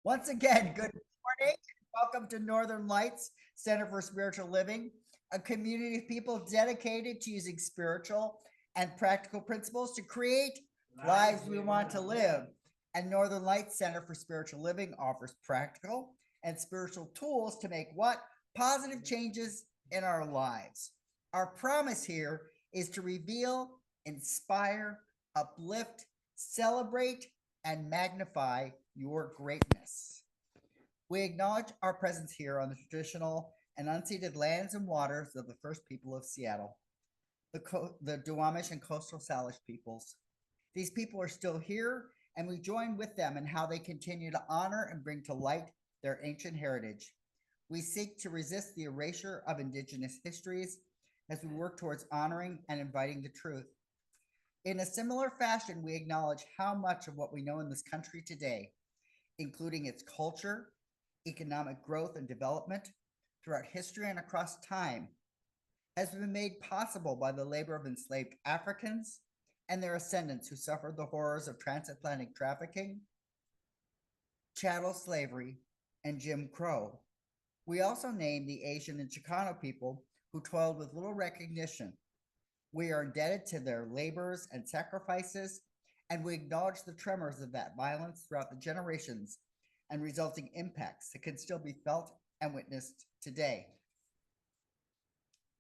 Once again, good morning. Welcome to Northern Lights Center for Spiritual Living, a community of people dedicated to using spiritual and practical principles to create lives we want to live. And Northern Lights Center for Spiritual Living offers practical and spiritual tools to make what? Positive changes in our lives. Our promise here is to reveal, inspire, uplift, celebrate, and magnify your greatness. We acknowledge our presence here on the traditional and unceded lands and waters of the first people of Seattle, the Duwamish and Coastal Salish peoples. These people are still here, and we join with them in how they continue to honor and bring to light their ancient heritage. We seek to resist the erasure of Indigenous histories as we work towards honoring and inviting the truth. In a similar fashion, we acknowledge how much of what we know in this country today, including its culture, economic growth and development throughout history and across time, has been made possible by the labor of enslaved Africans and their ascendants who suffered the horrors of transatlantic trafficking, chattel slavery, and Jim Crow. We also name the Asian and Chicano people who toiled with little recognition. We are indebted to their labors and sacrifices, and we acknowledge the tremors of that violence throughout the generations and resulting impacts that can still be felt and witnessed today.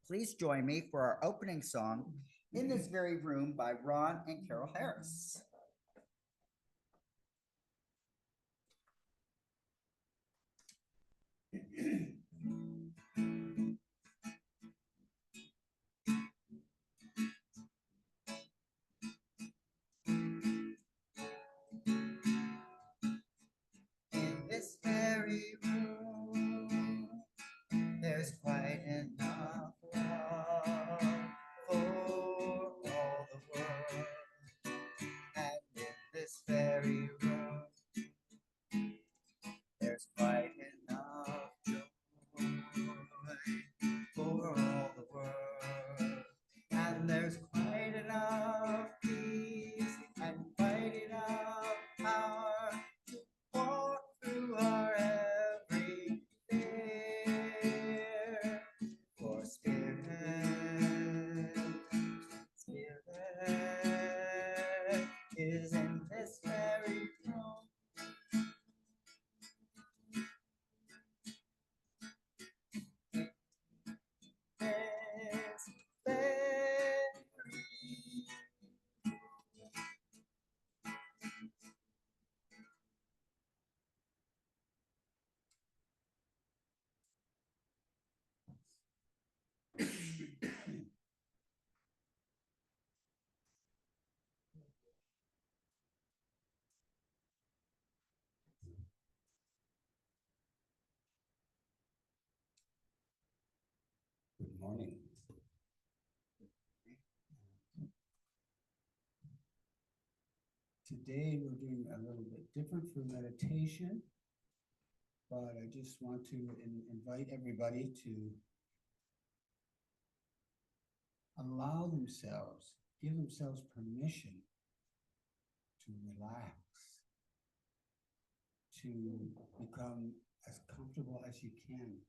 Please join me for our opening song, In This Very Room by Ron and Carol Harris. In this very room, there's quite enough love for all the world. And in this very room, there's quite enough joy for all the world. And there's quite enough peace and quite enough power to walk through our every fear. For spirit is in this very room. This very Good morning. Today we're doing a little bit different for meditation, but I just want to invite everybody to allow themselves, give themselves permission to relax, to become as comfortable as you can.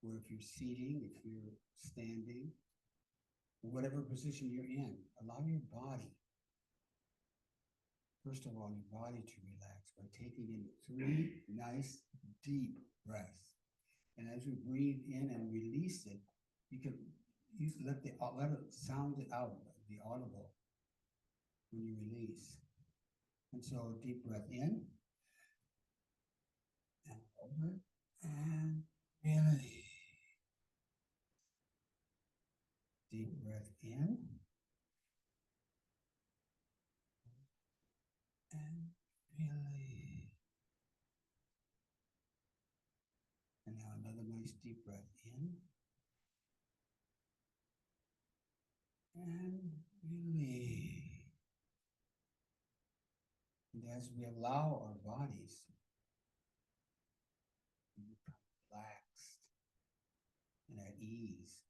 Or if you're seating, if you're standing, whatever position you're in, allow your body, first of all, your body to relax by taking in 3 nice deep breaths. And as we breathe in and release it, you can let it sound it out, the audible, when you release. And so deep breath in and over and release. Deep breath in and release. And now another nice deep breath in and release. And as we allow our bodies to become relaxed and at ease,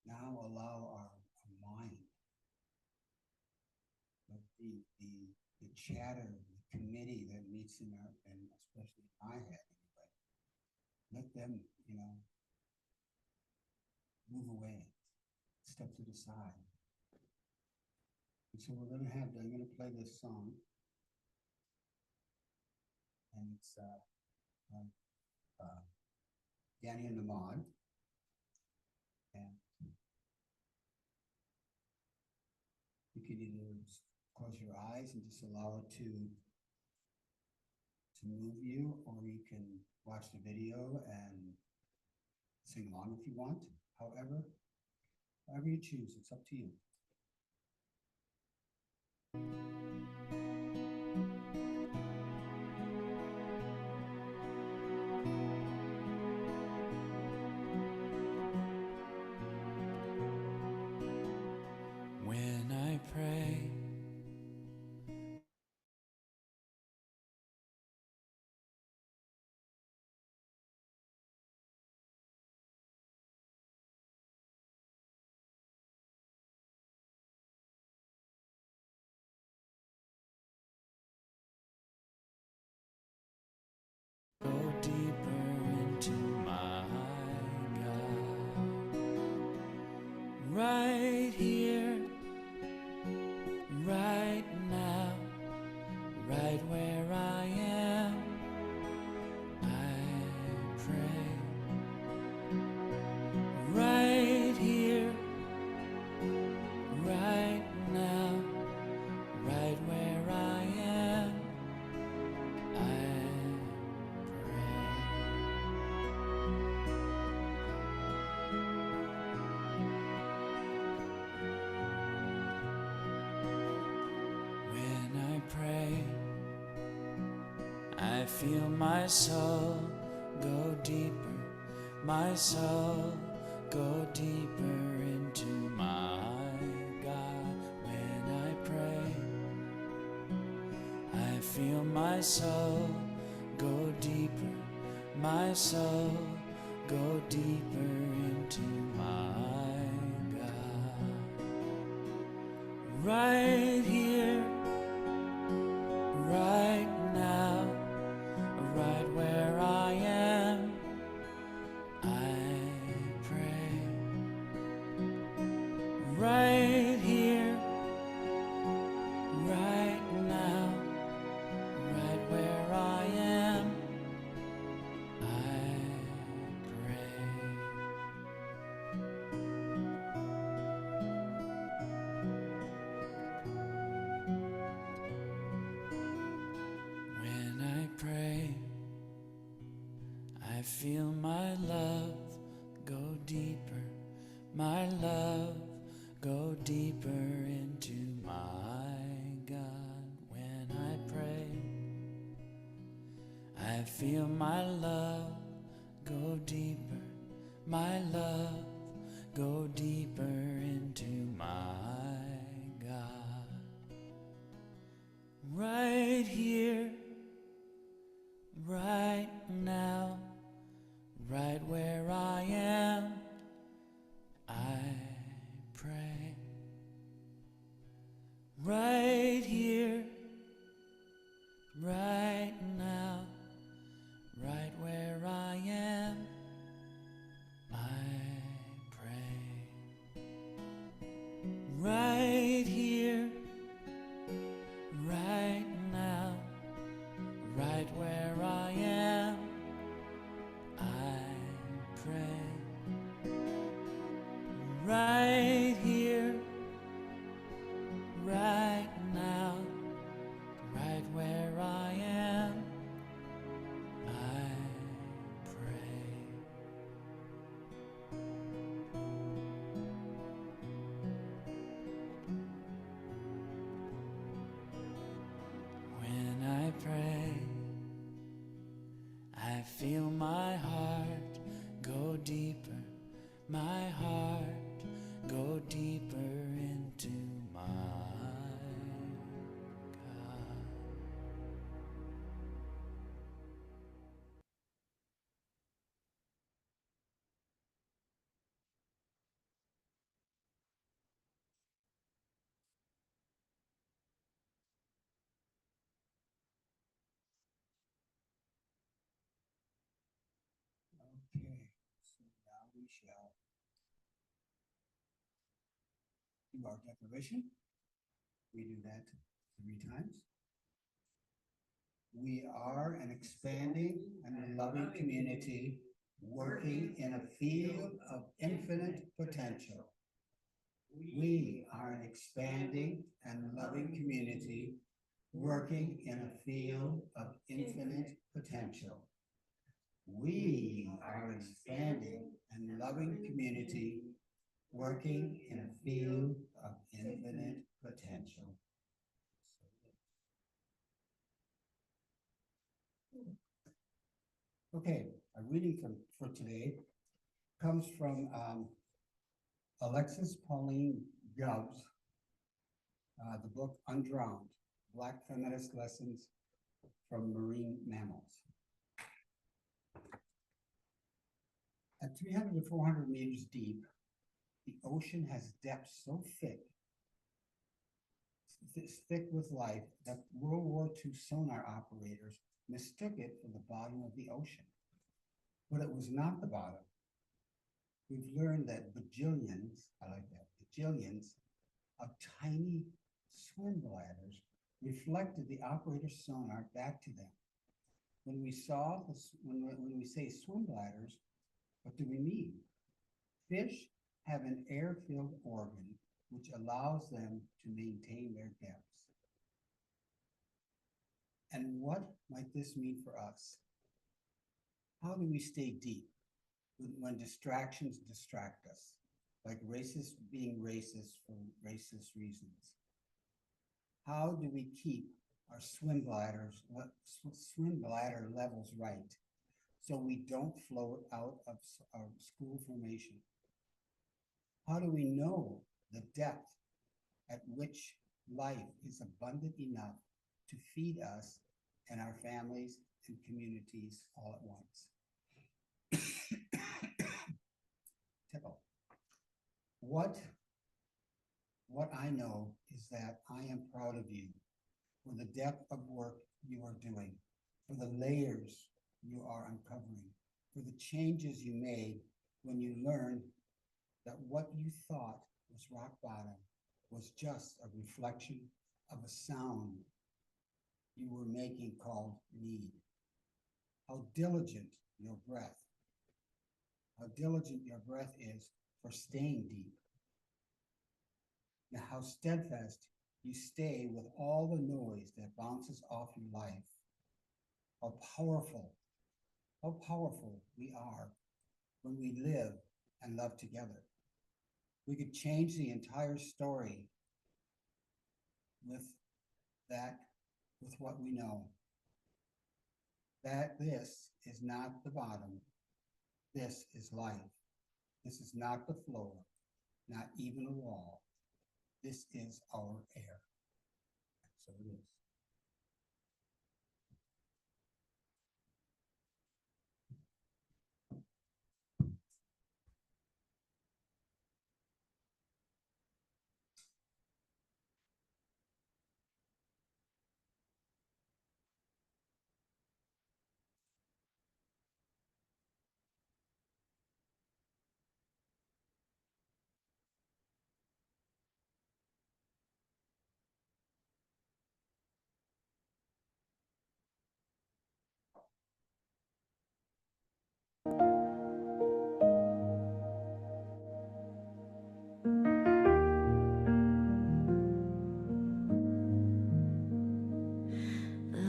now allow our mind, the chatter, the committee that meets in step to the side. And so I'm gonna play this song. And it's Danny and Amare. And you can either close your eyes and just allow it to move you, or you can watch the video and sing along if you want. However you choose, it's up to you. When I pray, go deeper into my God. Right here, right now, right where I am, I pray. Right here, right now, right where I am, I pray. When I pray, I feel my soul go deeper, my soul go deeper into my God. When I pray, I feel my soul go deeper, my soul go deeper into my God. Right here, right now, right where I am, I pray. Right here, right now, right where I am, I pray. When I pray, I feel my love go deeper, my love go deeper into my God. When I pray, I feel my love go deeper, my love go deeper into my God. Right here, right now, right where I am, I pray. Right here, right now, right where I am, I pray. Right here, right now, right where I am, I pray. Right here, right now, right where I am, I pray. When I pray, I feel my heart go deeper, my heart go deeper into my God. Okay, so now we shall do our declaration. We do that 3 times. We are an expanding and loving community working in a field of infinite potential. We are an expanding and loving community working in a field of infinite potential. We are an expanding and loving community working in a field of infinite potential. Okay, a reading for today comes from Alexis Pauline Gubbs, the book Undrowned, Black Feminist Lessons from Marine Mammals. At 300 to 400 meters deep, the ocean has depths so thick with life that World War II sonar operators mistook it for the bottom of the ocean. But it was not the bottom. We've learned that bajillions, I like that, bajillions of tiny swim bladders reflected the operator's sonar back to them. When we say swim bladders, what do we mean? Fish have an air-filled organ which allows them to maintain their depths. And what might this mean for us? How do we stay deep when distractions distract us, like being racist for racist reasons? How do we keep our swim bladder levels right so we don't float out of our school formation? How do we know the depth at which life is abundant enough to feed us and our families and communities all at once? Tickle. What I know is that I am proud of you for the depth of work you are doing, for the layers you are uncovering, for the changes you made when you learned that what you thought was rock bottom was just a reflection of a sound you were making called need. How diligent your breath is for staying deep. Now, how steadfast you stay with all the noise that bounces off your life. How powerful we are when we live and love together. We could change the entire story with what we know. That this is not the bottom. This is life. This is not the floor, not even a wall. This is our air. So it is.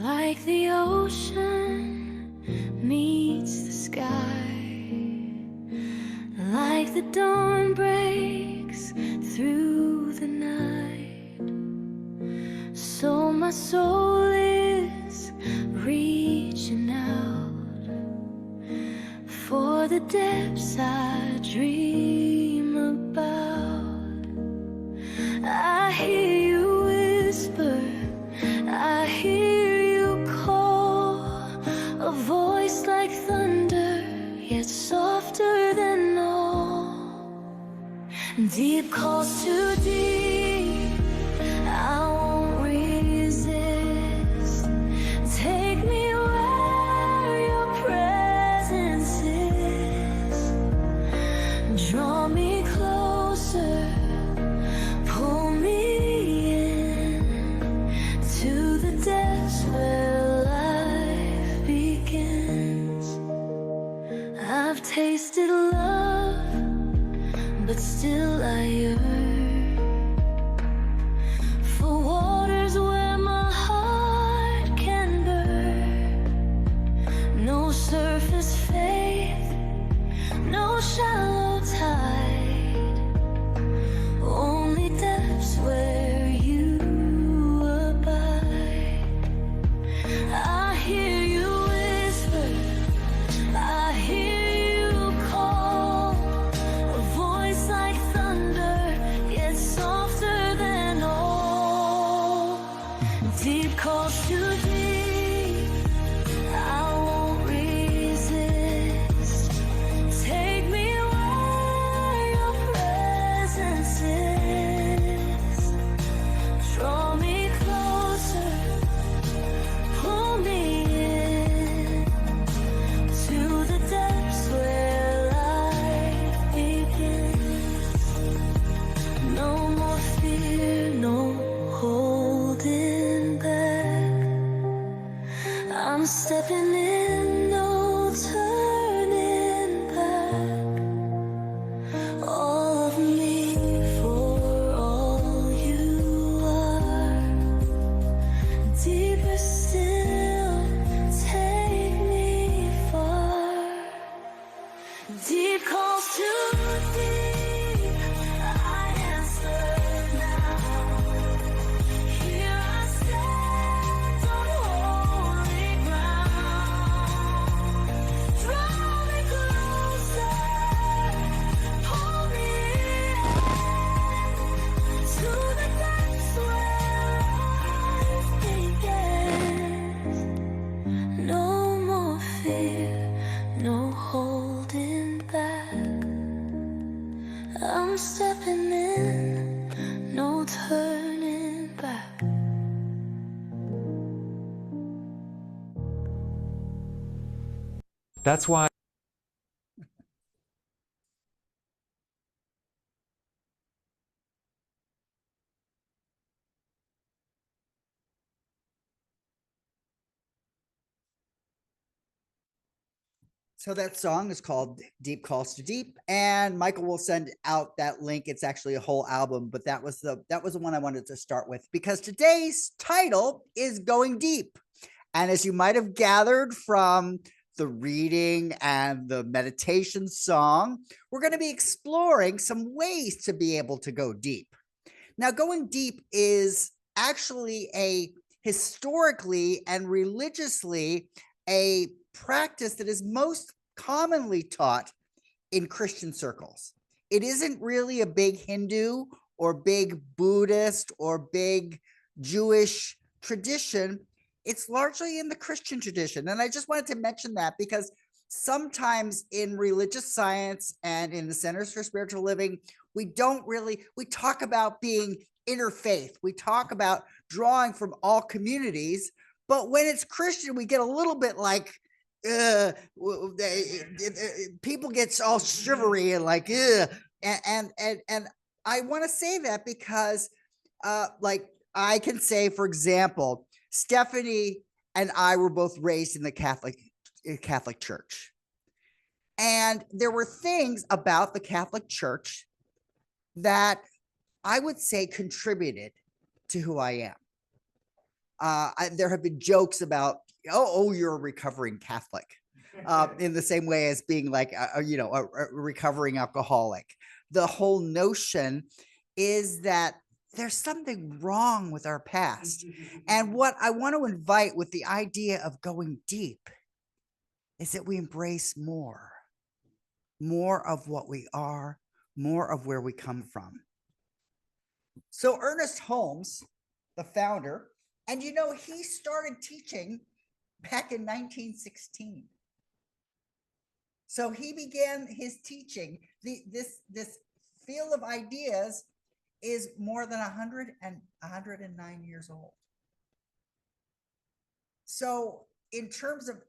Like the ocean meets the sky, like the dawn breaks through the night, so my soul is reaching out for the depths I dream about. I hear you whisper, I hear you call, a voice like thunder, yet softer than all. Deep calls to deep, I won't resist. Take me where your presence is. Draw me closer, pull tasted love, but still I yearn for waters where my heart can burn. No surface faith, no shallow tide, only depths where you abide. I hear you whisper, I hear you call, a voice like thunder, yet softer than all. Deep calls to deep, I won't resist. Take me where your presence is. Draw me closer, pull me in to the depths where life begins. No more fear, no holding back. I'm stepping in, no turning back. All of me for all you are. Deeper still, take me far. Deep calls to deep, I answer now. Here I stand on holy ground. Draw me closer, pull me in to the depths where life begins. No more fear, no holding back. I'm stepping in, no turning back. That's why So that song is called Deep Calls to Deep, and Michael will send out that link. It's actually a whole album, but that was the one I wanted to start with because today's title is Going Deep. And as you might have gathered from the reading and the meditation song, we're going to be exploring some ways to be able to go deep. Now, going deep is actually a historically and religiously a practice that is most commonly taught in Christian circles. It isn't really a big Hindu or big Buddhist or big Jewish tradition. It's largely in the Christian tradition. And I just wanted to mention that because sometimes in religious science and in the Centers for Spiritual Living, we talk about being interfaith. We talk about drawing from all communities. But when it's Christian, we get a little bit like, people get all shivery and like, and I want to say that because, like I can say, for example, Stephanie and I were both raised in the Catholic Church, and there were things about the Catholic Church that I would say contributed to who I am. There have been jokes about, oh, you're a recovering Catholic, in the same way as being like, a recovering alcoholic. The whole notion is that there's something wrong with our past. And what I want to invite with the idea of going deep is that we embrace more of what we are, more of where we come from. So Ernest Holmes, the founder, and he started teaching back in 1916. So he began his teaching. This field of ideas is more than 109 years old. So in terms of,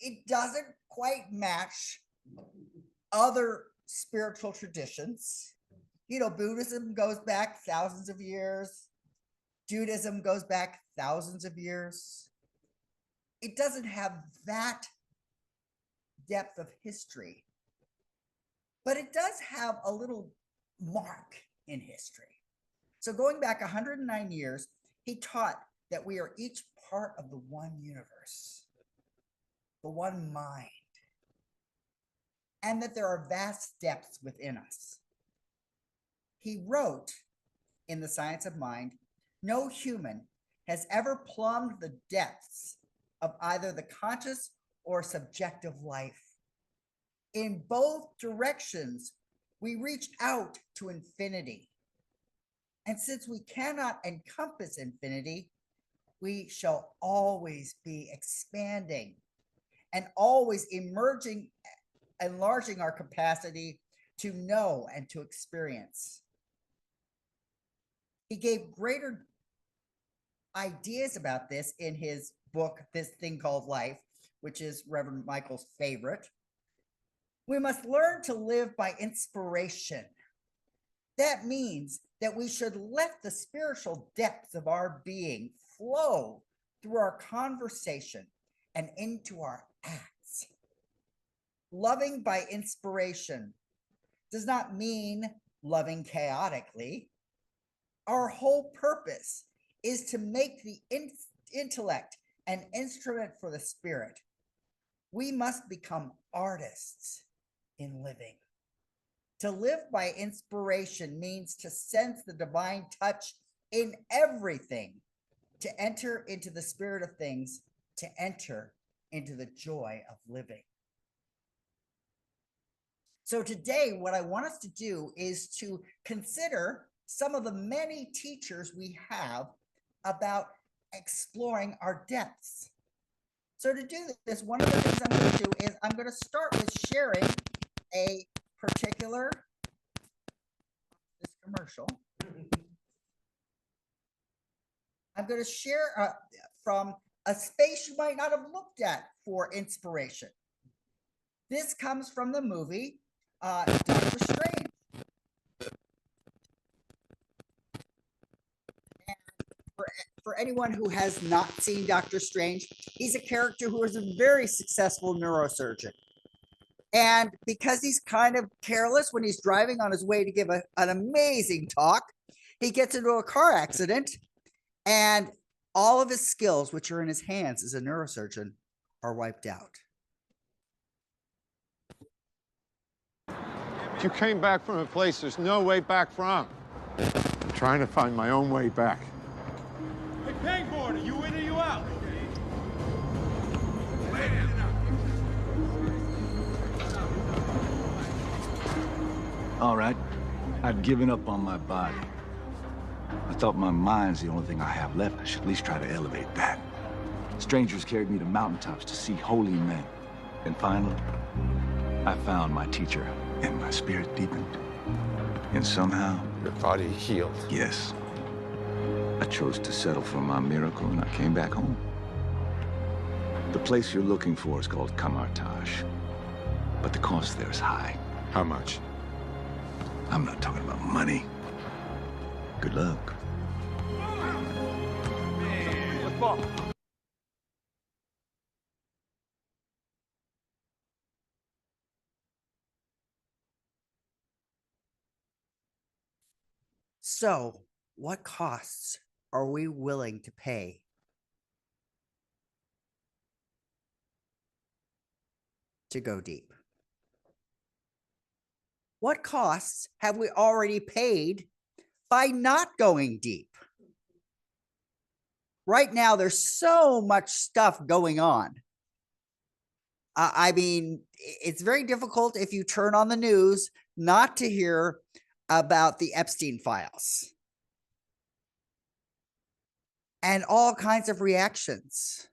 it doesn't quite match other spiritual traditions. Buddhism goes back thousands of years. Judaism goes back thousands of years. It doesn't have that depth of history but it does have a little mark in history. So going back 109 years, he taught that we are each part of the one universe, the one mind, and that there are vast depths within us. He wrote in The Science of Mind, no human has ever plumbed the depths of either the conscious or subjective life. In both directions, we reach out to infinity. And since we cannot encompass infinity, we shall always be expanding and always enlarging our capacity to know and to experience. He gave greater ideas about this in his book, This Thing Called Life, which is Reverend Michael's favorite. We must learn to live by inspiration. That means that we should let the spiritual depths of our being flow through our conversation and into our acts. Loving by inspiration does not mean loving chaotically. Our whole purpose is to make the intellect an instrument for the spirit. We must become artists in living. To live by inspiration means to sense the divine touch in everything, to enter into the spirit of things, to enter into the joy of living. So today, what I want us to do is to consider some of the many teachers we have about exploring our depths. So to do this, one of the things I'm going to do is I'm going to start with sharing a particular, this commercial. I'm going to share from a space you might not have looked at for inspiration. This comes from the movie Doctor Strange. And for anyone who has not seen Doctor Strange, he's a character who is a very successful neurosurgeon. And because he's kind of careless when he's driving on his way to give an amazing talk, he gets into a car accident and all of his skills, which are in his hands as a neurosurgeon, are wiped out. You came back from a place there's no way back from. I'm trying to find my own way back. Hey, pegboard, are you in or you out? All right, I'd given up on my body. I thought my mind's the only thing I have left. I should at least try to elevate that. Strangers carried me to mountaintops to see holy men. And finally, I found my teacher, and my spirit deepened. And somehow... Your body healed. Yes. I chose to settle for my miracle, and I came back home. The place you're looking for is called Kamartaj. But the cost there is high. How much? I'm not talking about money. Good luck. So, what costs are we willing to pay to go deep? What costs have we already paid by not going deep? Right now, there's so much stuff going on. I mean, it's very difficult if you turn on the news not to hear about the Epstein files and all kinds of reactions.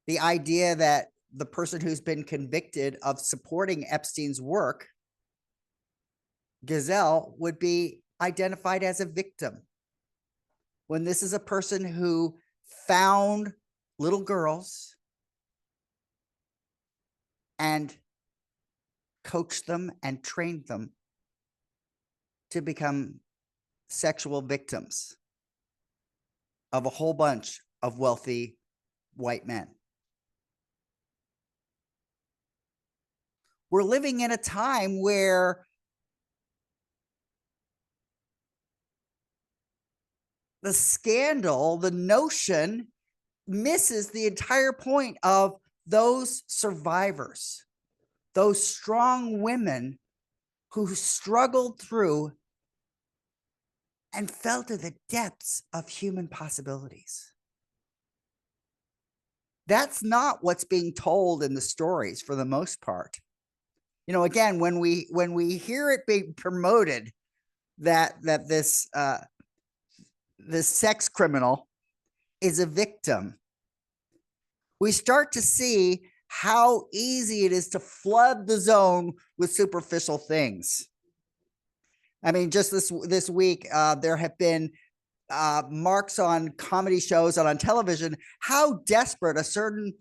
The idea that the person who's been convicted of supporting Epstein's work, Gazelle, would be identified as a victim, when this is a person who found little girls and coached them and trained them to become sexual victims of a whole bunch of wealthy white men. We're living in a time where the scandal, the notion, misses the entire point of those survivors, those strong women who struggled through and fell to the depths of human possibilities. That's not what's being told in the stories for the most part. You know, again, when we hear it being promoted that this sex criminal is a victim, we start to see how easy it is to flood the zone with superficial things. I mean, just this week, there have been marks on comedy shows and on television how desperate a certain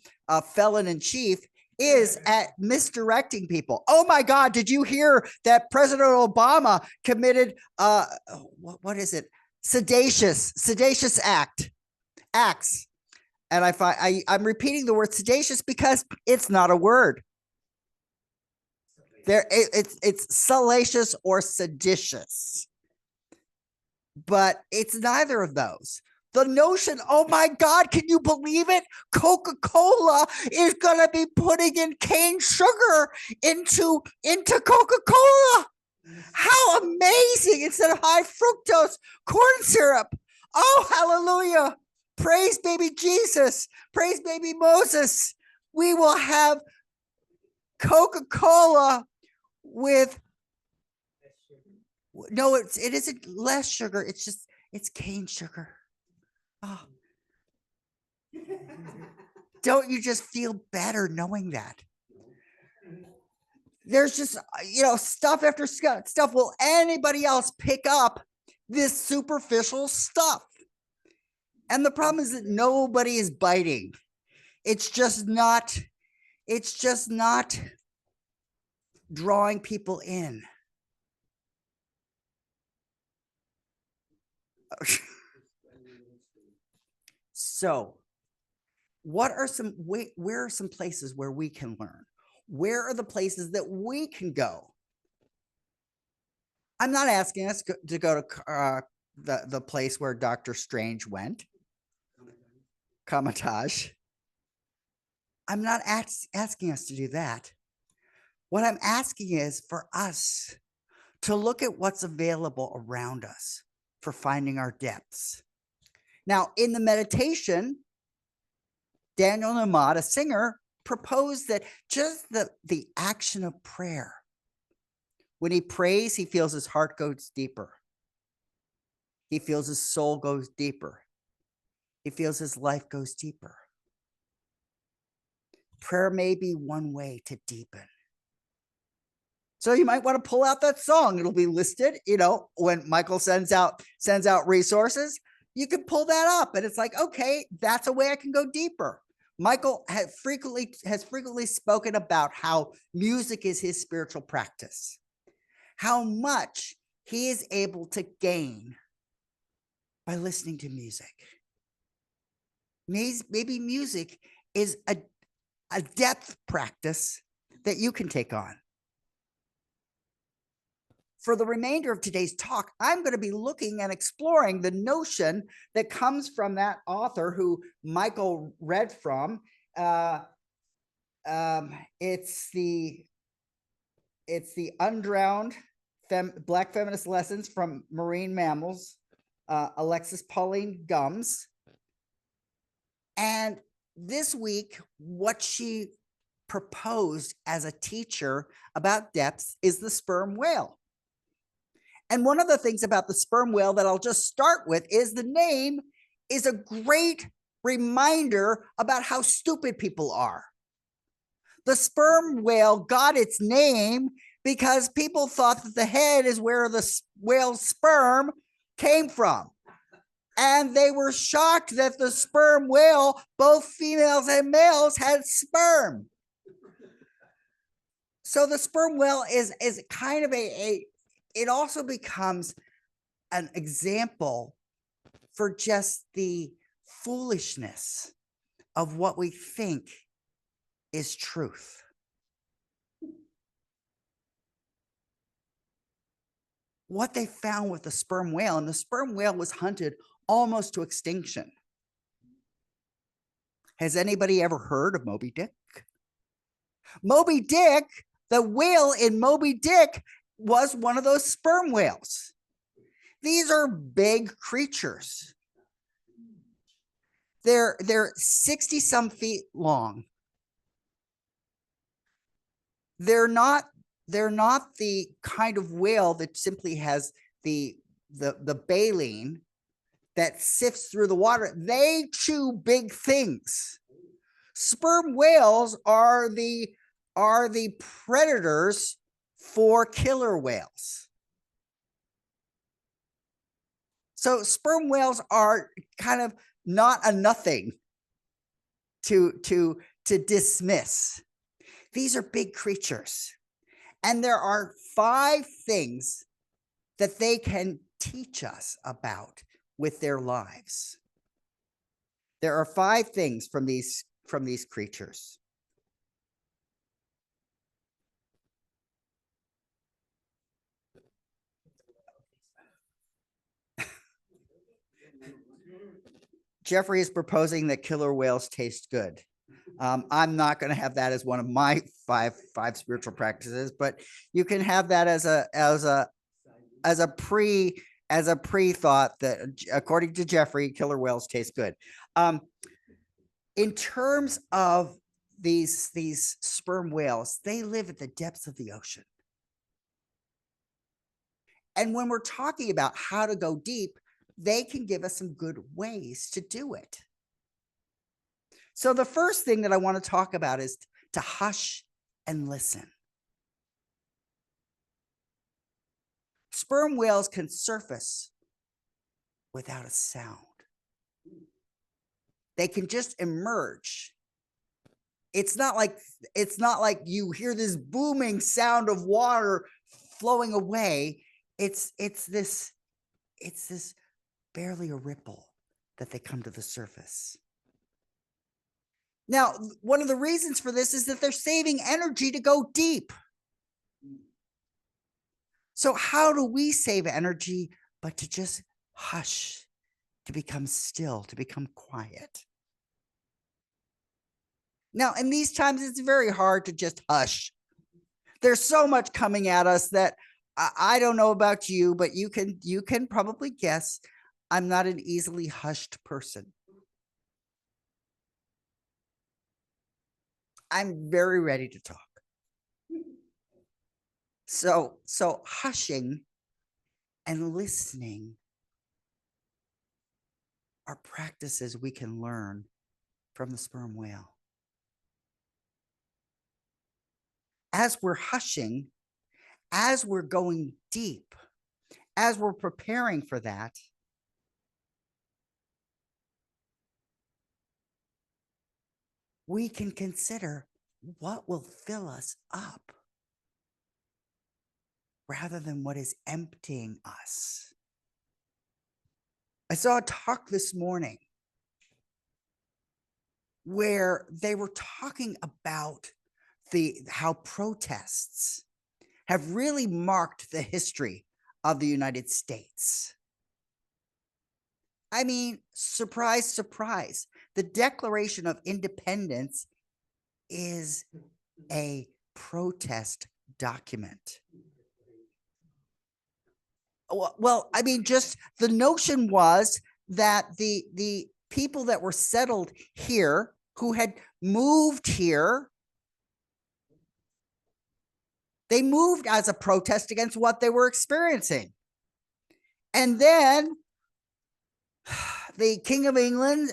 felon in chief is at misdirecting people. Oh my God, did you hear that President Obama committed what is it? Sedacious acts. And I'm repeating the word sedacious because it's not a word. It's salacious or seditious, but it's neither of those. The notion, oh my God, can you believe it? Coca-Cola is going to be putting in cane sugar into Coca-Cola. How amazing. Instead of high fructose corn syrup. Oh, hallelujah. Praise baby Jesus. Praise baby Moses. We will have Coca-Cola with, no, it isn't less sugar. It's cane sugar. Oh. Don't you just feel better knowing that? There's just, stuff after stuff. Will anybody else pick up this superficial stuff? And the problem is that nobody is biting. It's just not drawing people in. So, where are some places where we can learn? Where are the places that we can go? I'm not asking us to go to the place where Dr. Strange went, Kamatage. I'm not asking us to do that. What I'm asking is for us to look at what's available around us for finding our depths. Now, in the meditation, Daniel Namad, a singer, proposed that just the action of prayer, when he prays, he feels his heart goes deeper. He feels his soul goes deeper. He feels his life goes deeper. Prayer may be one way to deepen. So you might want to pull out that song. It'll be listed, when Michael sends out resources, you can pull that up and it's like, okay, that's a way I can go deeper. Michael has frequently spoken about how music is his spiritual practice, how much he is able to gain by listening to music. Maybe music is a depth practice that you can take on. For the remainder of today's talk, I'm going to be looking and exploring the notion that comes from that author who Michael read from. It's the Undrowned Black Feminist Lessons from Marine Mammals, Alexis Pauline Gumbs. And this week, what she proposed as a teacher about depths is the sperm whale. And one of the things about the sperm whale that I'll just start with is the name is a great reminder about how stupid people are. The sperm whale got its name because people thought that the head is where the whale's sperm came from. And they were shocked that the sperm whale, both females and males, had sperm. So the sperm whale is kind of it also becomes an example for just the foolishness of what we think is truth. what they found with the sperm whale, and the sperm whale was hunted almost to extinction. Has anybody ever heard of Moby Dick? Moby Dick, the whale in Moby Dick was one of those sperm whales. These are big creatures. They're 60 some feet long. They're not the kind of whale that simply has the baleen that sifts through the water. They chew big things. Sperm whales are the predators for killer whales. So sperm whales are kind of not a nothing to dismiss. These are big creatures. And there are 5 things that they can teach us about with their lives. There are 5 things from these creatures. Jeffrey is proposing that killer whales taste good. I'm not going to have that as one of my five spiritual practices, but you can have that as a pre-thought that, according to Jeffrey, killer whales taste good. In terms of these sperm whales, they live at the depths of the ocean. And when we're talking about how to go deep, they can give us some good ways to do it. So the first thing that I want to talk about is to hush and listen. Sperm whales can surface without a sound. They can just emerge. It's not like you hear this booming sound of water flowing away. It's this barely a ripple that they come to the surface. Now, one of the reasons for this is that they're saving energy to go deep. So how do we save energy but to just hush, to become still, to become quiet? Now, in these times, it's very hard to just hush. There's so much coming at us that I don't know about you, but you can probably guess I'm not an easily hushed person. I'm very ready to talk. So hushing and listening are practices we can learn from the sperm whale. As we're hushing, as we're going deep, as we're preparing for that, we can consider what will fill us up rather than what is emptying us. I saw a talk this morning where they were talking about how protests have really marked the history of the United States. I mean, surprise, surprise. The Declaration of Independence is a protest document. Well, I mean, just the notion was that the people that were settled here, who had moved here, they moved as a protest against what they were experiencing. And then the King of England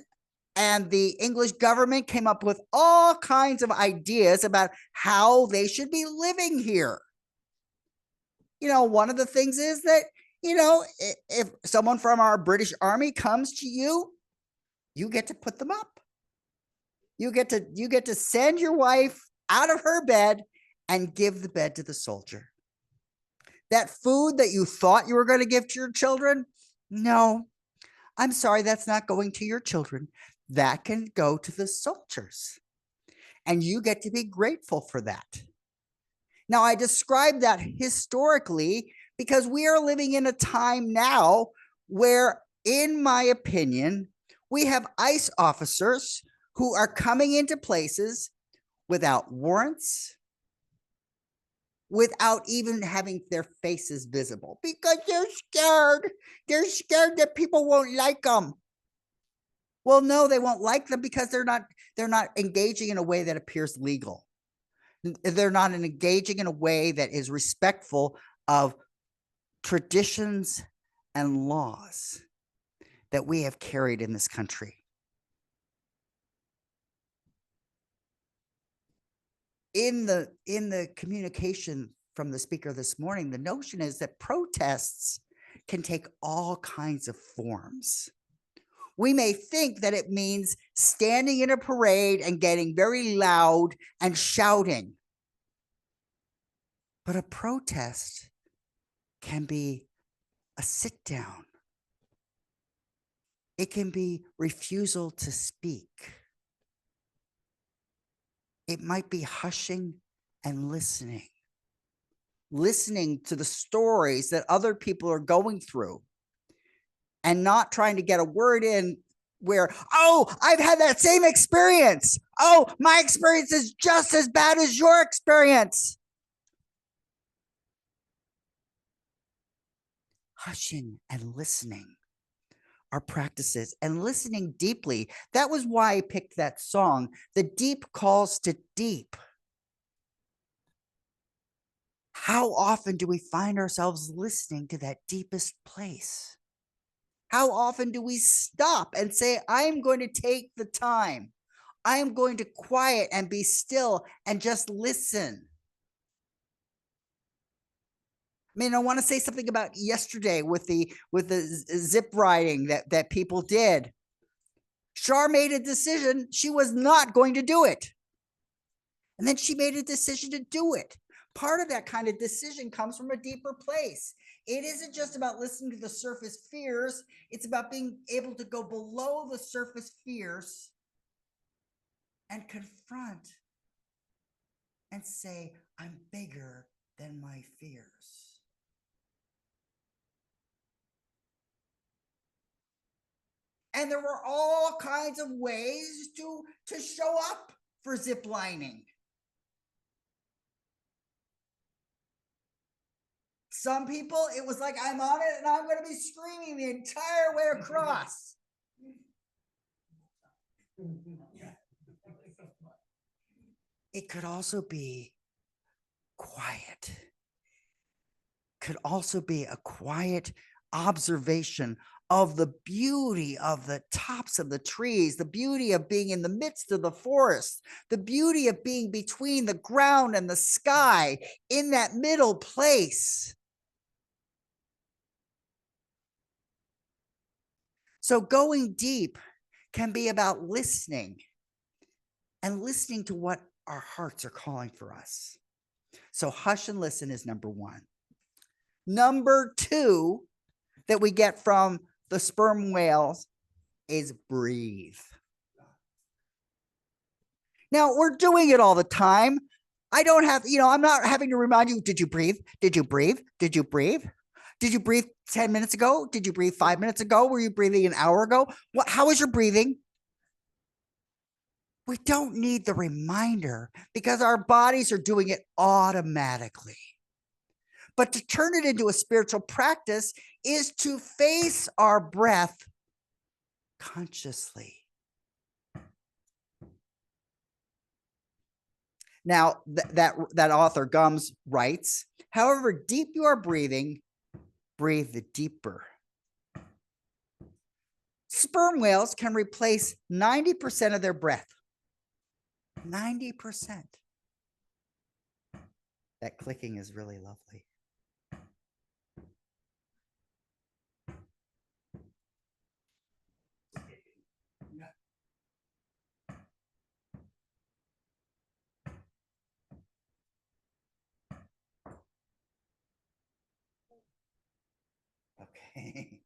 and the English government came up with all kinds of ideas about how they should be living here. You know, one of the things is that, you know, if someone from our British Army comes to you, you get to put them up. You get to send your wife out of her bed and give the bed to the soldier. That food that you thought you were going to give to your children, no, I'm sorry, that's not going to your children. That can go to the soldiers. And you get to be grateful for that. Now, I describe that historically because we are living in a time now where, in my opinion, we have ICE officers who are coming into places without warrants, without even having their faces visible, because they're scared. They're scared that people won't like them. Well, no, they won't like them because they're not engaging in a way that appears legal. They're not engaging in a way that is respectful of traditions and laws that we have carried in this country. In the communication from the speaker this morning, the notion is that protests can take all kinds of forms. We may think that it means standing in a parade and getting very loud and shouting. But a protest can be a sit down. It can be refusal to speak. It might be hushing and listening to the stories that other people are going through and not trying to get a word in where, oh, I've had that same experience. Oh, my experience is just as bad as your experience. Hushing and listening are practices, and listening deeply. That was why I picked that song. The deep calls to deep. How often do we find ourselves listening to that deepest place? How often do we stop and say, I'm going to take the time. I'm going to quiet and be still and just listen. I mean, I want to say something about yesterday with the zip riding that people did. Shar made a decision. She was not going to do it. And then she made a decision to do it. Part of that kind of decision comes from a deeper place. It isn't just about listening to the surface fears. It's about being able to go below the surface fears and confront and say, I'm bigger than my fears. And there were all kinds of ways to show up for zip lining. Some people, it was like, I'm on it and I'm going to be screaming the entire way across. It could also be quiet. Could also be a quiet observation of the beauty of the tops of the trees, the beauty of being in the midst of the forest, the beauty of being between the ground and the sky in that middle place. So going deep can be about listening and listening to what our hearts are calling for us. So hush and listen is number one. Number two that we get from the sperm whales is breathe. Now we're doing it all the time. I don't have, I'm not having to remind you, did you breathe? Did you breathe? Did you breathe? Did you breathe 10 minutes ago? Did you breathe 5 minutes ago? Were you breathing an hour ago? How is your breathing? We don't need the reminder because our bodies are doing it automatically. But to turn it into a spiritual practice is to face our breath consciously. Now, that author Gums writes, however deep you are breathing, breathe the deeper. Sperm whales can replace 90% of their breath. 90%. That clicking is really lovely. Okay.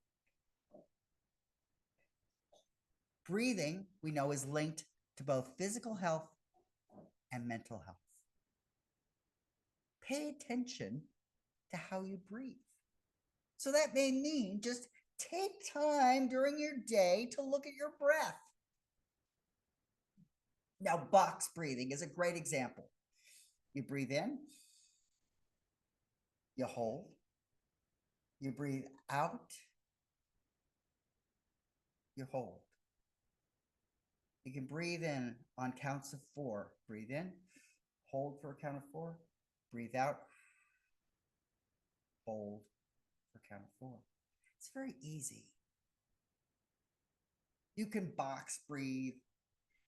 Breathing, we know, is linked to both physical health and mental health. Pay attention to how you breathe. So that may mean just take time during your day to look at your breath. Now, box breathing is a great example. You breathe in, you hold, you breathe out, you hold. You can breathe in on counts of 4. Breathe in, hold for a count of 4, breathe out, hold for a count of 4. It's very easy. You can box breathe.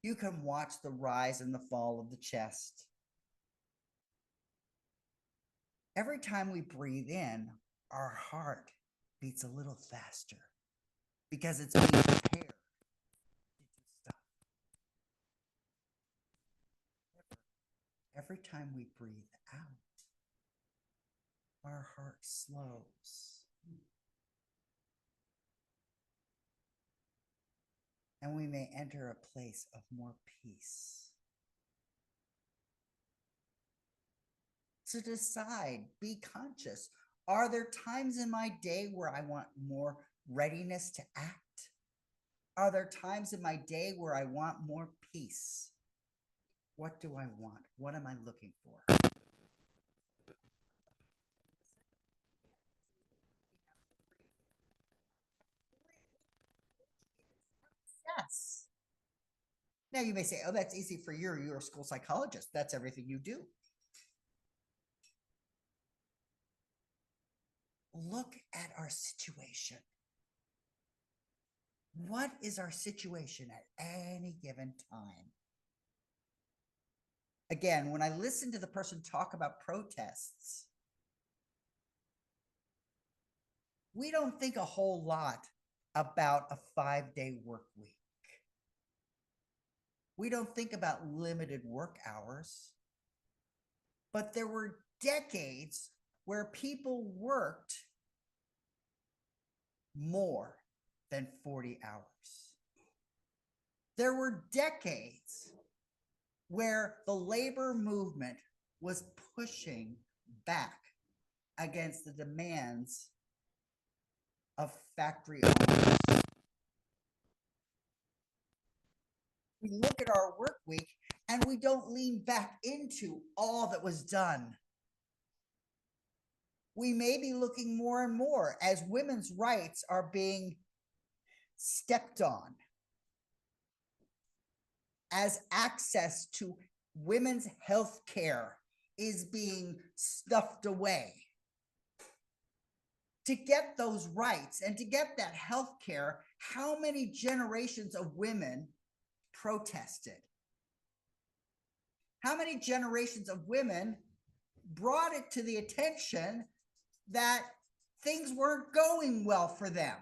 You can watch the rise and the fall of the chest. Every time we breathe in, our heart beats a little faster because it's being prepared to do stuff. Every time we breathe out, our heart slows. And we may enter a place of more peace. So decide, be conscious. Are there times in my day where I want more readiness to act? Are there times in my day where I want more peace? What do I want? What am I looking for? Yes. Now you may say, oh, that's easy for you. You're a school psychologist. That's everything you do. Look at our situation. What is our situation at any given time? Again, when I listen to the person talk about protests, we don't think a whole lot about a 5-day work week. We don't think about limited work hours. But there were decades where people worked more than 40 hours. There were decades where the labor movement was pushing back against the demands of factory owners. We look at our work week and we don't lean back into all that was done. We may be looking more and more as women's rights are being stepped on, as access to women's health care is being stuffed away. To get those rights and to get that health care, how many generations of women protested? How many generations of women brought it to the attention that things weren't going well for them?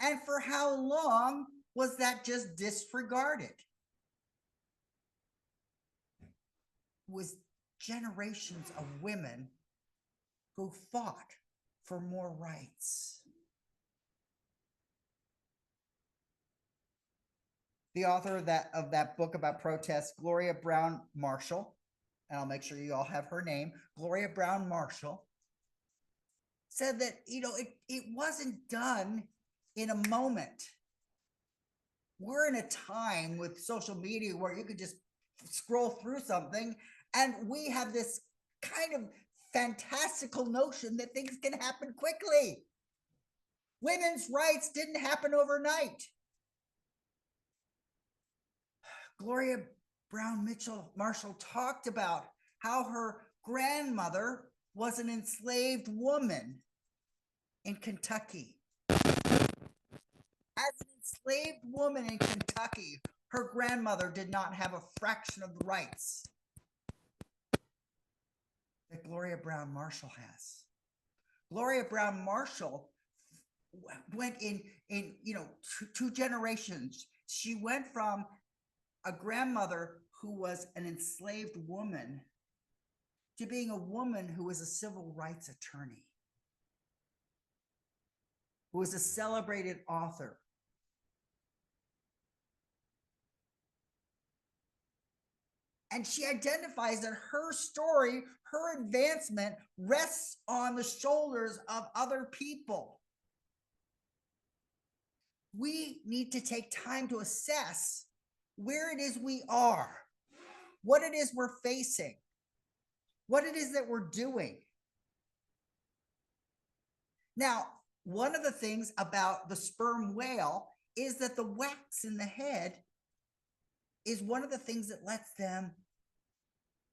And for how long was that just disregarded? It was generations of women who fought for more rights. The author of that book about protests, Gloria Brown Marshall, and I'll make sure you all have her name, Gloria Brown Marshall, said that, it wasn't done in a moment. We're in a time with social media where you could just scroll through something and we have this kind of fantastical notion that things can happen quickly. Women's rights didn't happen overnight. Gloria Brown Marshall talked about how her grandmother was an enslaved woman in Kentucky. As an enslaved woman in Kentucky, her grandmother did not have a fraction of the rights that Gloria Brown Marshall has. Gloria Brown Marshall went in two generations. She went from a grandmother who was an enslaved woman to being a woman who was a civil rights attorney, who was a celebrated author. And she identifies that her story, her advancement rests on the shoulders of other people. We need to take time to assess where it is we are, what it is we're facing, what it is that we're doing. Now, one of the things about the sperm whale is that the wax in the head is one of the things that lets them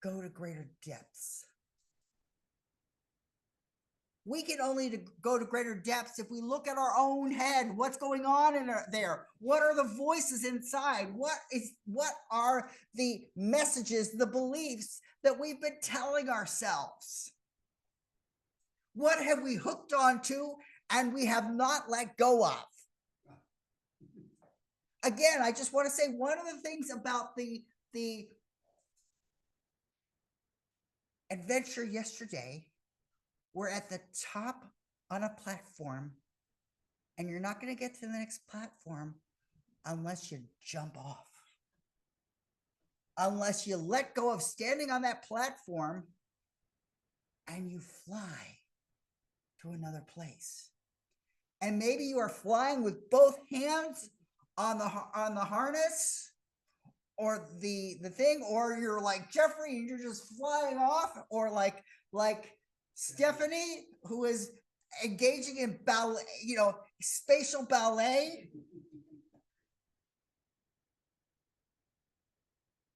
go to greater depths. We can only go to greater depths if we look at our own head. What's going on in there? What are the voices inside? What are the messages, the beliefs that we've been telling ourselves? What have we hooked onto and we have not let go of? Again, I just want to say one of the things about the adventure yesterday, we're at the top on a platform, and you're not going to get to the next platform unless you jump off. Unless you let go of standing on that platform and you fly to another place. And maybe you are flying with both hands on the harness or the thing, or you're like Jeffrey and you're just flying off, or like Stephanie, who is engaging in ballet, spatial ballet.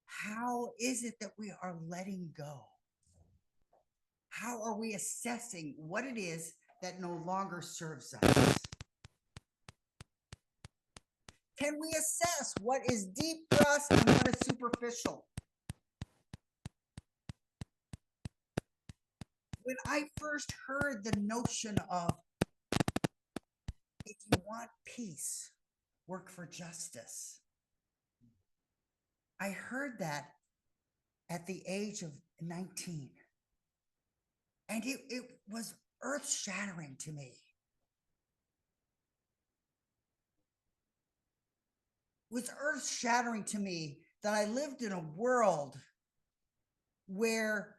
How is it that we are letting go? How are we assessing what it is that no longer serves us? Can we assess what is deep for us and what is superficial? When I first heard the notion of, if you want peace, work for justice, I heard that at the age of 19. And it was earth-shattering to me. It was earth-shattering to me that I lived in a world where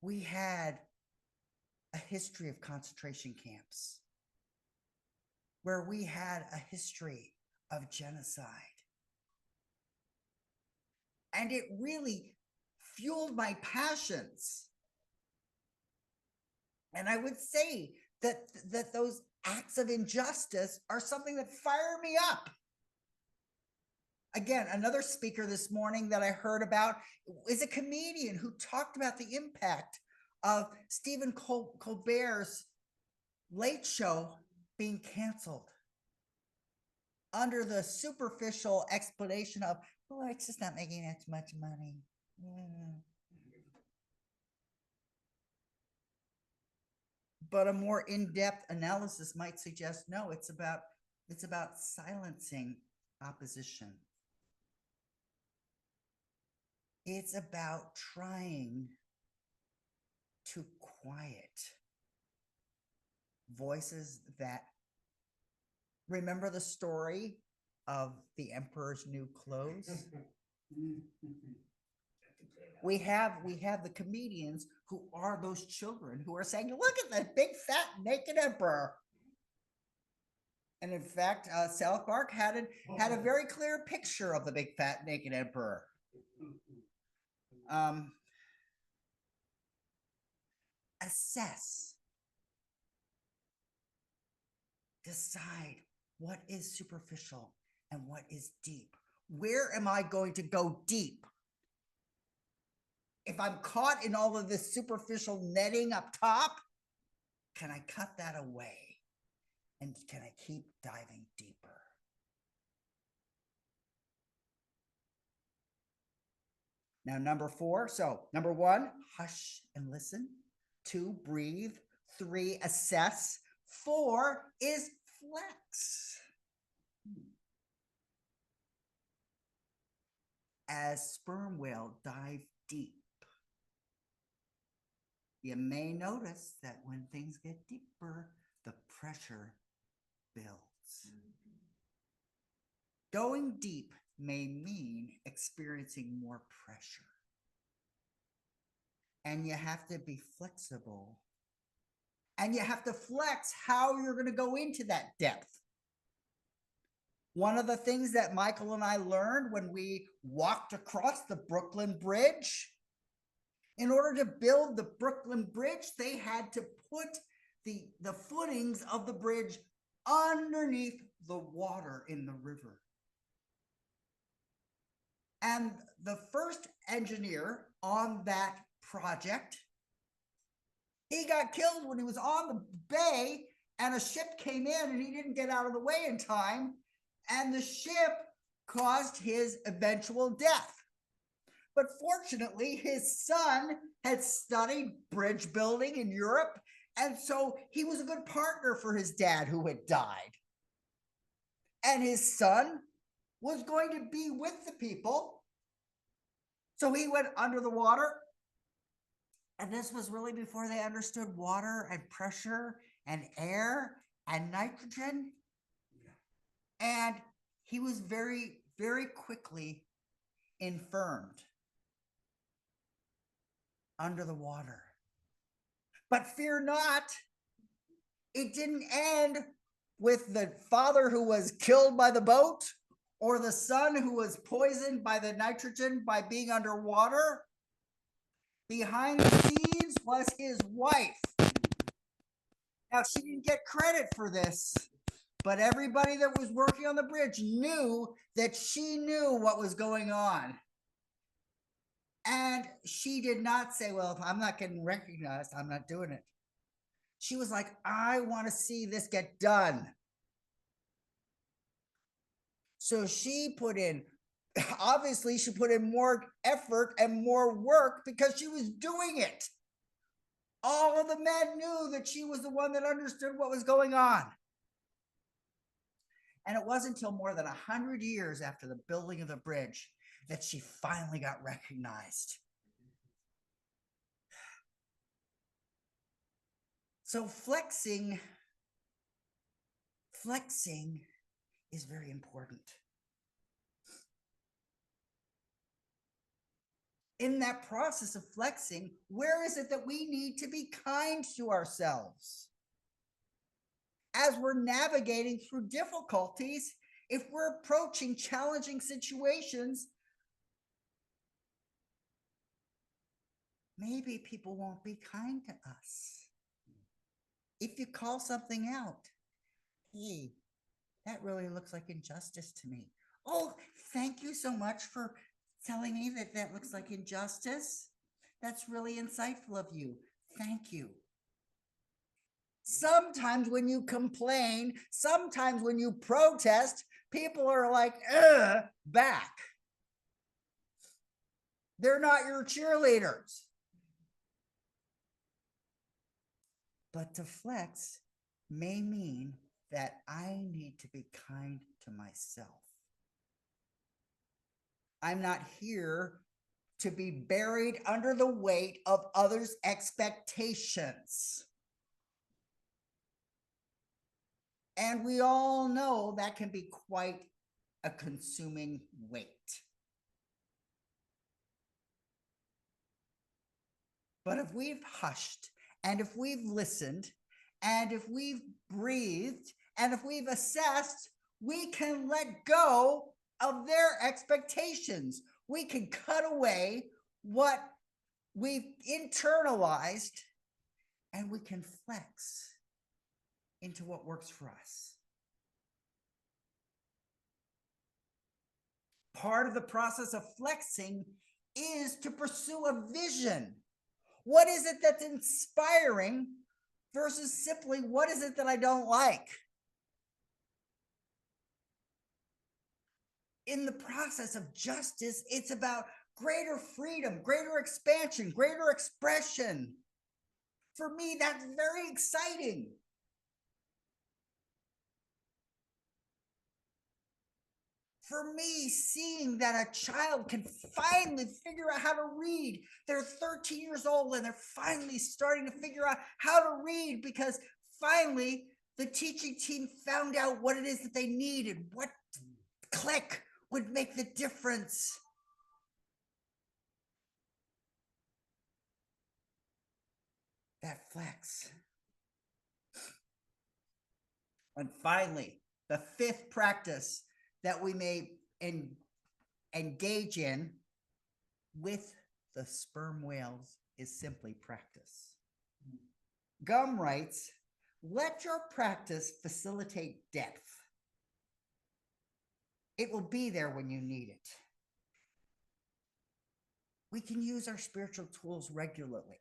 we had a history of concentration camps, where we had a history of genocide. And it really fueled my passions. And I would say that those acts of injustice are something that fire me up. Again, another speaker this morning that I heard about is a comedian who talked about the impact of Stephen Colbert's Late Show being canceled under the superficial explanation of, well, it's just not making as much money. But a more in-depth analysis might suggest, no, it's about silencing opposition. It's about trying to quiet voices that, remember the story of the emperor's new clothes? We have the comedians who are those children who are saying, look at that big, fat, naked emperor. And in fact, South Park had a very clear picture of the big, fat, naked emperor. Assess. Decide what is superficial and what is deep. Where am I going to go deep? If I'm caught in all of this superficial netting up top, can I cut that away? And can I keep diving deeper? Now, number 4. So, number 1, hush and listen. 2, breathe. 3, assess. 4 is flex. As sperm whale dive deep, you may notice that when things get deeper, the pressure builds. Going deep may mean experiencing more pressure. And you have to be flexible. And you have to flex how you're going to go into that depth. One of the things that Michael and I learned when we walked across the Brooklyn Bridge, in order to build the Brooklyn Bridge, they had to put the footings of the bridge underneath the water in the river. And the first engineer on that project, he got killed when he was on the bay and a ship came in and he didn't get out of the way in time, and the ship caused his eventual death. But fortunately, his son had studied bridge building in Europe, and so he was a good partner for his dad who had died. And his son was going to be with the people. So he went under the water. And this was really before they understood water and pressure and air and nitrogen. And he was very, very quickly infirmed under the water. But fear not, it didn't end with the father who was killed by the boat or the son who was poisoned by the nitrogen by being underwater. Behind the scenes was his wife. Now, she didn't get credit for this, but everybody that was working on the bridge knew that she knew what was going on. And she did not say, well, if I'm not getting recognized, I'm not doing it. She was like, I want to see this get done. So she put in, obviously she put in more effort and more work because she was doing it. All of the men knew that she was the one that understood what was going on. And it wasn't until more than 100 years after the building of the bridge that she finally got recognized. So flexing is very important. In that process of flexing, where is it that we need to be kind to ourselves? As we're navigating through difficulties, if we're approaching challenging situations, maybe people won't be kind to us. If you call something out, hey, that really looks like injustice to me. Oh, thank you so much for telling me that that looks like injustice. That's really insightful of you. Thank you. Sometimes when you complain, sometimes when you protest, people are like, back. They're not your cheerleaders. But to flex may mean that I need to be kind to myself. I'm not here to be buried under the weight of others' expectations. And we all know that can be quite a consuming weight. But if we've hushed, and if we've listened, and if we've breathed, and if we've assessed, we can let go of their expectations. We can cut away what we've internalized, and we can flex into what works for us. Part of the process of flexing is to pursue a vision. What is it that's inspiring versus simply what is it that I don't like? In the process of justice, it's about greater freedom, greater expansion, greater expression. For me, that's very exciting. For me, seeing that a child can finally figure out how to read. They're 13 years old and they're finally starting to figure out how to read because finally the teaching team found out what it is that they needed, what click, would make the difference. That flex. And finally, the fifth practice that we may engage in with the sperm whales is simply practice. Gum writes, let your practice facilitate depth. It will be there when you need it. We can use our spiritual tools regularly.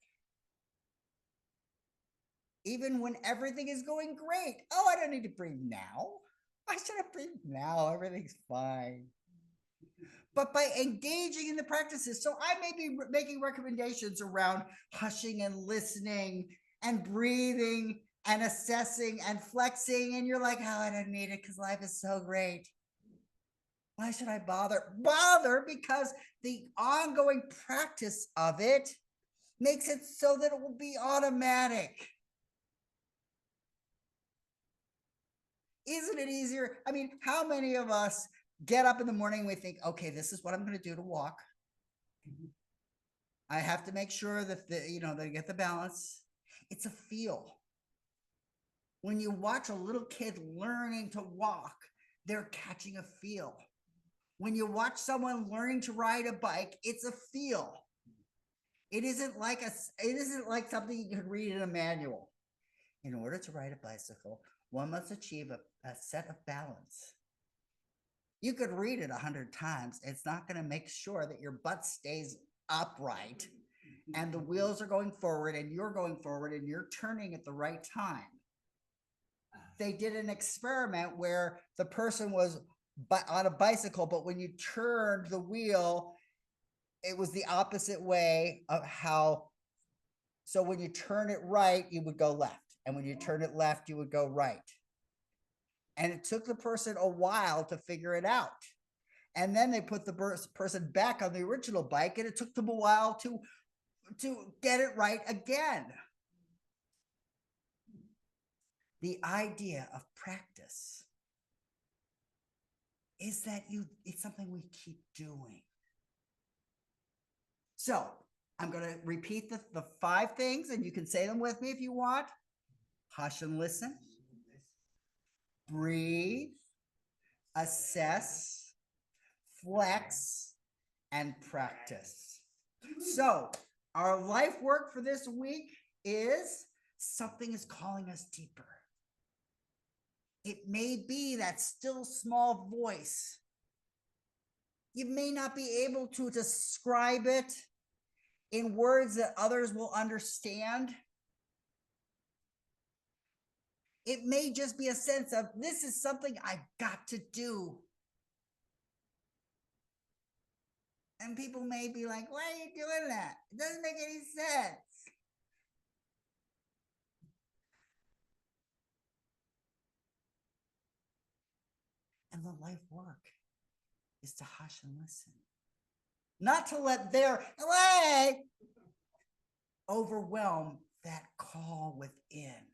Even when everything is going great. Oh, I don't need to breathe now. I shouldn't breathe now. Everything's fine. But by engaging in the practices, so I may be making recommendations around hushing and listening and breathing and assessing and flexing. And you're like, oh, I don't need it because life is so great. Why should I bother? Bother because the ongoing practice of it makes it so that it will be automatic. Isn't it easier? I mean, how many of us get up in the morning and we think, okay, this is what I'm going to do to walk. I have to make sure that they get the balance. It's a feel. When you watch a little kid learning to walk, they're catching a feel. When you watch someone learning to ride a bike, it's a feel. It isn't like something you could read in a manual. In order to ride a bicycle, one must achieve a set of balance. You could read it 100 times. It's not going to make sure that your butt stays upright and the wheels are going forward and you're going forward and you're turning at the right time. They did an experiment where the person was on a bicycle, but when you turned the wheel, it was the opposite way of how. So when you turn it right, you would go left. And when you turn it left, you would go right. And it took the person a while to figure it out. And then they put the person back on the original bike, and it took them a while to get it right again. The idea of practice is that it's something we keep doing. So I'm going to repeat the 5 things, and you can say them with me if you want. Hush and listen. Breathe. Assess. Flex. And practice. So our life work for this week is something is calling us deeper. It may be that still small voice. You may not be able to describe it in words that others will understand. It may just be a sense of, this is something I've got to do. And people may be like, why are you doing that? It doesn't make any sense. And the life work is to hush and listen. Not to let their overwhelm that call within.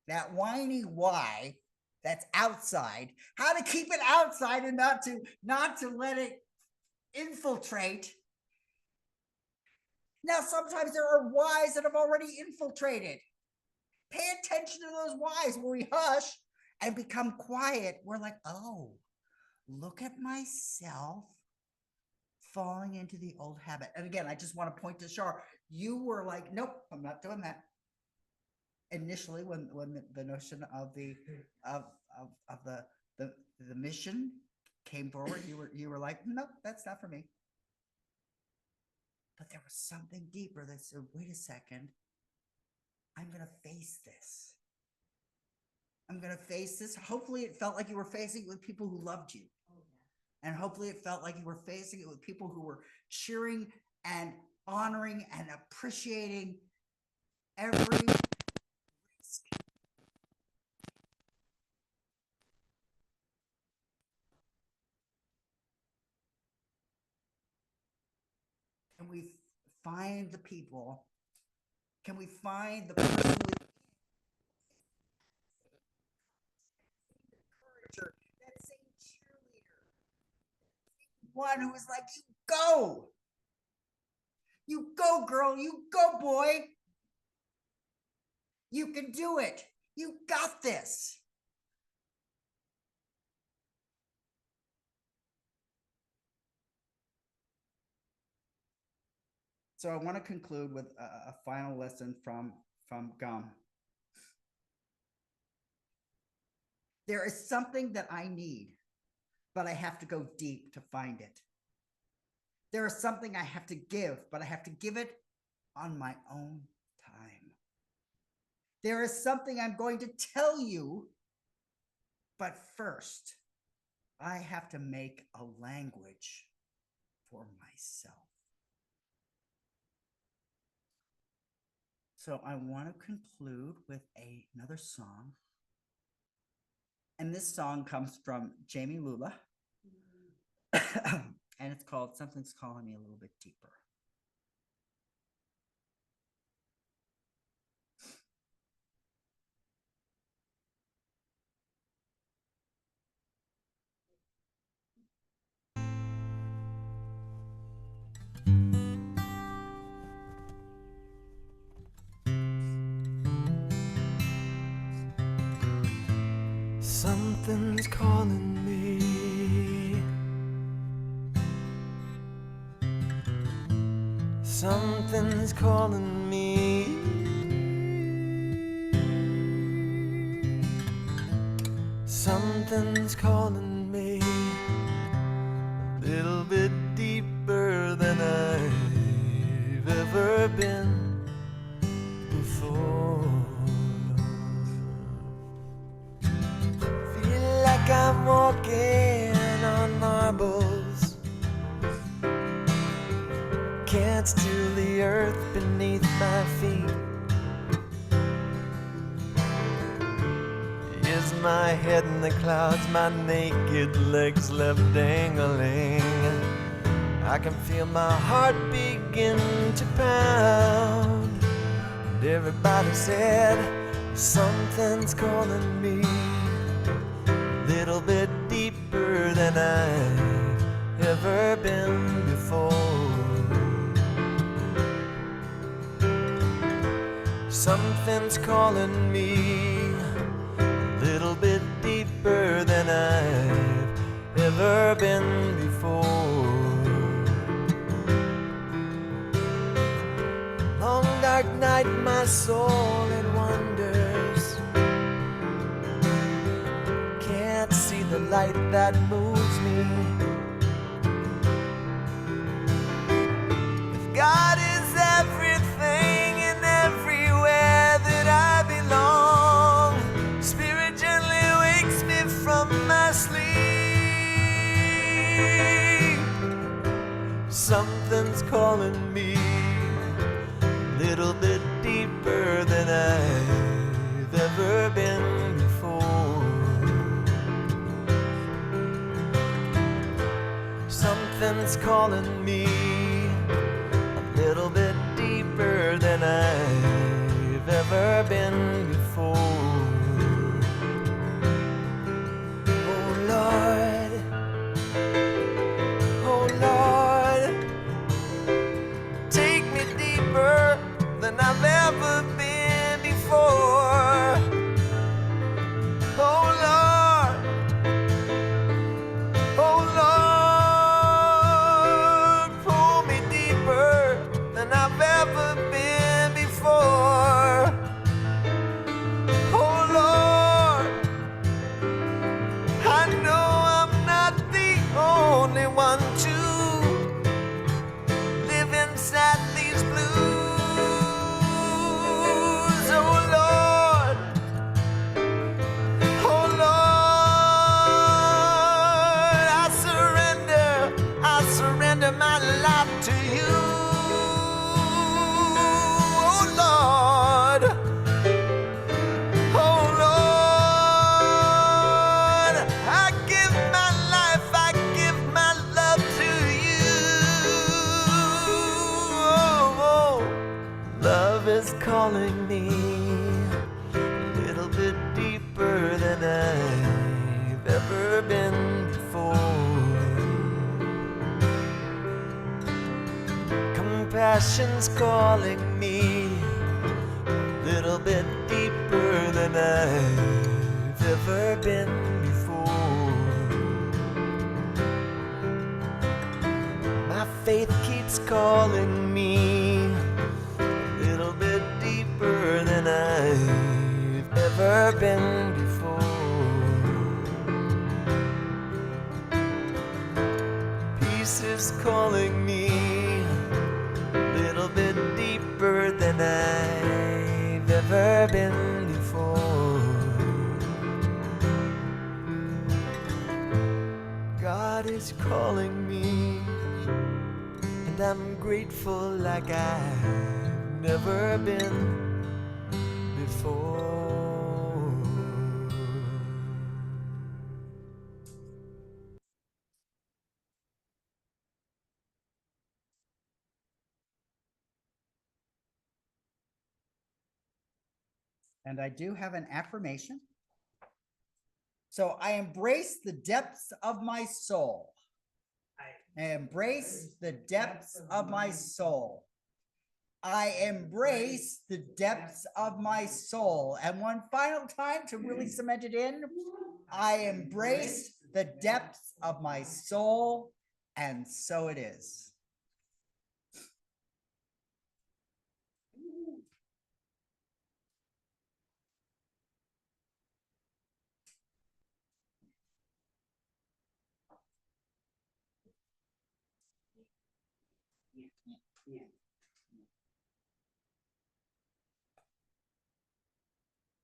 That whiny why that's outside, how to keep it outside and not to let it infiltrate. Now, sometimes there are whys that have already infiltrated. Pay attention to those whys where we hush and become quiet. We're like, oh, look at myself falling into the old habit. And again, I just want to point to Shar. You were like, nope, I'm not doing that. Initially, when the notion of the mission came forward, you were like, nope, that's not for me. But there was something deeper that said, wait a second, I'm going to face this. I'm going to face this. Hopefully it felt like you were facing it with people who loved you. And hopefully it felt like you were facing it with people who were cheering and honoring and appreciating every risk. Can we find the people? Can we find the person with that same cheerleader one who was like, you go. You go, girl. You go, boy. You can do it. You got this. So I want to conclude with a final lesson from Gum. There is something that I need, but I have to go deep to find it. There is something I have to give, but I have to give it on my own time. There is something I'm going to tell you, but first, I have to make a language for myself. So I want to conclude with another song. And this song comes from Jami Lula. And it's called Something's Calling Me a Little Bit Deeper. Something's calling me. Something's calling me. Something's calling me a little bit deeper than I've ever been before. Feel like I'm walking on marbles. Can't steal the earth beneath my feet. Is my head in the clouds, my naked legs left dangling. I can feel my heart begin to pound. And everybody said, something's calling me a little bit deeper than I've ever been before. Something's calling me a little bit deeper than I've ever been before. Long dark night, my soul it wanders. Can't see the light that moves me. If God is everything and everywhere that I belong, Spirit gently wakes me from my sleep. Something's calling me a little bit deeper than I've ever been before. Something's calling me a little bit deeper than I've ever been before. Oh Lord, oh Lord, take me deeper than I've ever been before. Oh Lord, oh Lord, pull me deeper than I've ever been before. Oh Lord, I know I'm not the only one to live inside these blues. Oh Lord, oh Lord, I surrender my life to you. Oh Lord, oh Lord, I give my life, I give my love to you. Oh, love is calling me a little bit deeper than I've ever been before. compassion's calling me a little bit deeper than I've ever been before. My faith keeps calling me a little bit deeper than I've ever been before. Peace is calling me a little bit deeper than I've ever been before. God is calling me, and I'm grateful like I've never been before. And I do have an affirmation. So I embrace the depths of my soul. I embrace the depths of my soul. I embrace the depths of my soul. And one final time to really cement it in, I embrace the depths of my soul, and so it is.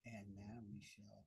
And now we shall